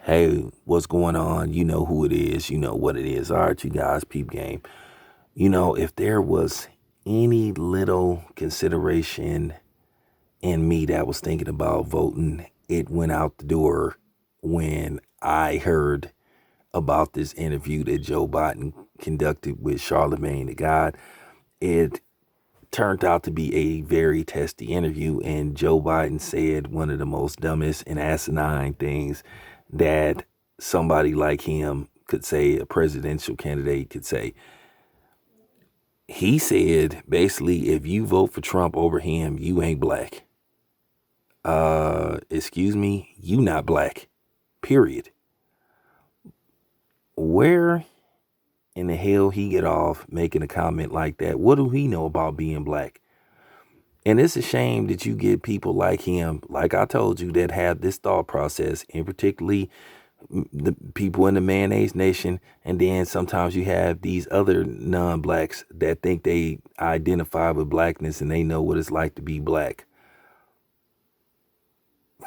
Hey, what's going on? You know who it is. You know what it is. All right, you guys, peep game. If there was any little consideration in me that was thinking about voting, it went out the door when I heard about this interview that Joe Biden conducted with Charlemagne the God. It turned out to be a very testy interview, and Joe Biden said one of the most dumbest and asinine things that somebody like him could say, a presidential candidate could say. He said basically, if you vote for Trump over him, you ain't black. Excuse me, you not black. Period. Where in the hell he get off making a comment like that? What do he know about being black? And it's a shame that you get people like him, like I told you, that have this thought process, and particularly the people in the mayonnaise nation. And then sometimes you have these other non-blacks that think they identify with blackness and they know what it's like to be black.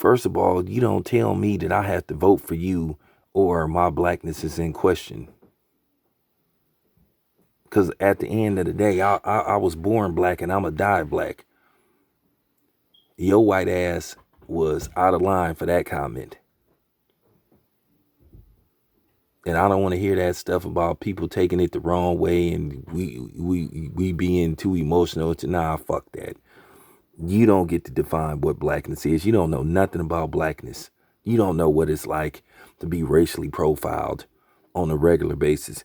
First of all, you don't tell me that I have to vote for you or my blackness is in question. Because at the end of the day, I was born black and I'm going to die black. Your white ass was out of line for that comment. And I don't want to hear that stuff about people taking it the wrong way and we being too emotional. Nah, fuck that. You don't get to define what blackness is. You don't know nothing about blackness. You don't know what it's like to be racially profiled on a regular basis.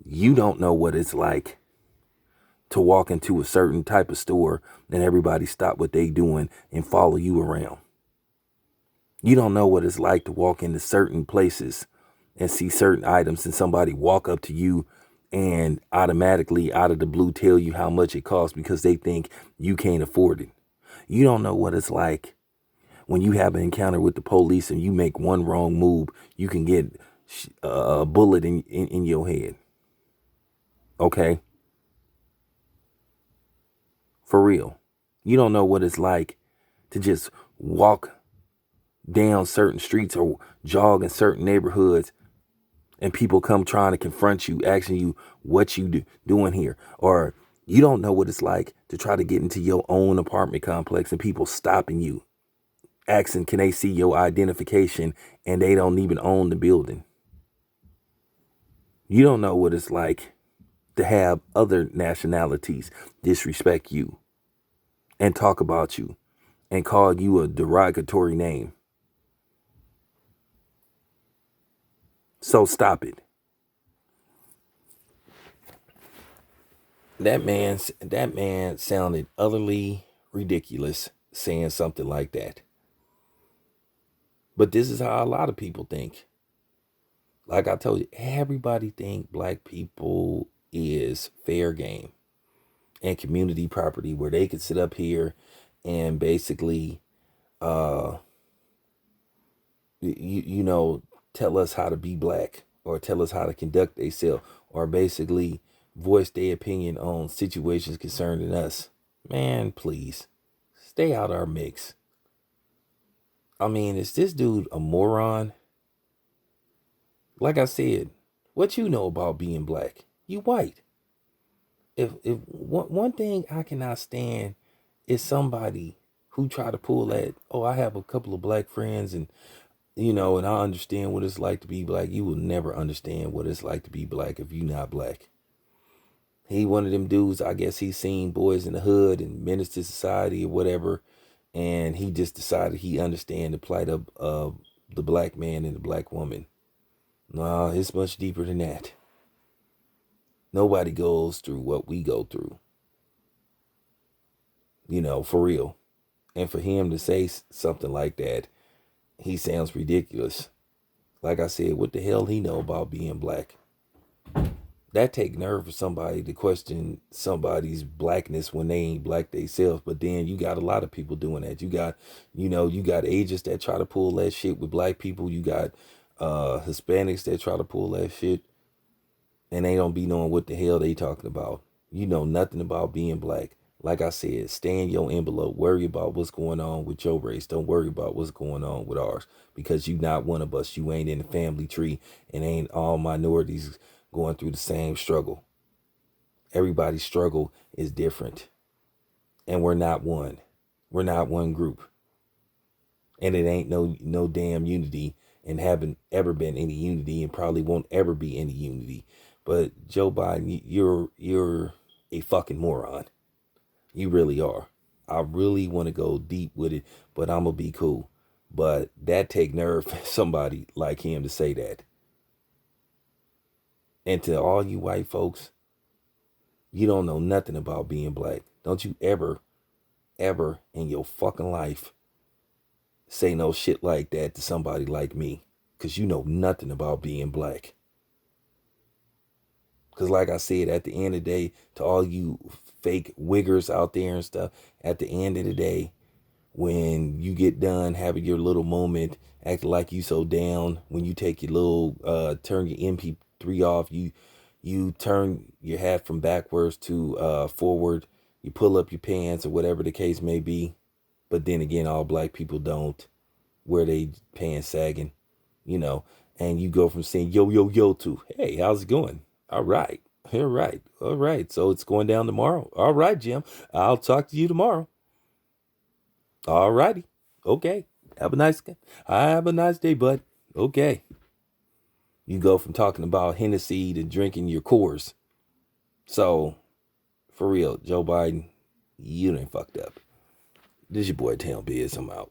You don't know what it's like to walk into a certain type of store and everybody stop what they doing and follow you around. You don't know what it's like to walk into certain places and see certain items and somebody walk up to you and automatically out of the blue tell you how much it costs because they think you can't afford it. You don't know what it's like when you have an encounter with the police and you make one wrong move, you can get a bullet in your head. Okay? For real. You don't know what it's like to just walk down certain streets or jog in certain neighborhoods and people come trying to confront you, asking you what you doing here. Or you don't know what it's like to try to get into your own apartment complex and people stopping you, asking, can they see your identification? And they don't even own the building. You don't know what it's like to have other nationalities disrespect you and talk about you and call you a derogatory name. So stop it. That man sounded utterly ridiculous saying something like that. But this is how a lot of people think. Like I told you, everybody think black people is fair game and community property where they could sit up here and basically uh tell us how to be black or tell us how to conduct themselves or basically voice their opinion on situations concerning us. Man, please stay out our mix. I mean, is this dude a moron? Like I said, what you know about being black? You white. If one thing I cannot stand is somebody who try to pull that, oh, I have a couple of black friends and and I understand what it's like to be black. You will never understand what it's like to be black if you not black. He one of them dudes, I guess he's seen Boys in the Hood and Menace to Society or whatever, and he just decided he understand the plight of the black man and the black woman. No, it's much deeper than that. Nobody goes through what we go through, for real. And for him to say something like that, he sounds ridiculous. Like I said, what the hell he know about being black? That take nerve for somebody to question somebody's blackness when they ain't black themselves. But then you got a lot of people doing that. You got ages that try to pull that shit with black people. You got Hispanics that try to pull that shit and they don't be knowing what the hell they talking about. You know nothing about being black. Like I said, stay in your envelope. Worry about what's going on with your race. Don't worry about what's going on with ours, because you not one of us. You ain't in the family tree, and ain't all minorities going through the same struggle. Everybody's struggle is different, and we're not one. We're not one group, and it ain't no damn unity, and haven't ever been any unity, and probably won't ever be any unity. But Joe Biden, you're a fucking moron. You really are. I really want to go deep with it, but I'm gonna be cool. But that take nerve for somebody like him to say that. And to all you white folks, you don't know nothing about being black. Don't you ever in your fucking life say no shit like that to somebody like me. Cause you know nothing about being black. Cause like I said, at the end of the day, to all you fake wiggers out there and stuff, at the end of the day, when you get done having your little moment, acting like you so down, when you take your little turn your MP3 off, you turn your hat from backwards to forward, you pull up your pants or whatever the case may be. But then again, all black people don't wear they pants sagging, you know, and you go from saying yo yo yo to hey, how's it going? All right. All right. So it's going down tomorrow. All right, Jim. I'll talk to you tomorrow. All righty. Okay. Have a nice day, bud. Okay. You go from talking about Hennessy to drinking your Coors. So, for real, Joe Biden, you done fucked up. This your boy Tam Biz. I'm out.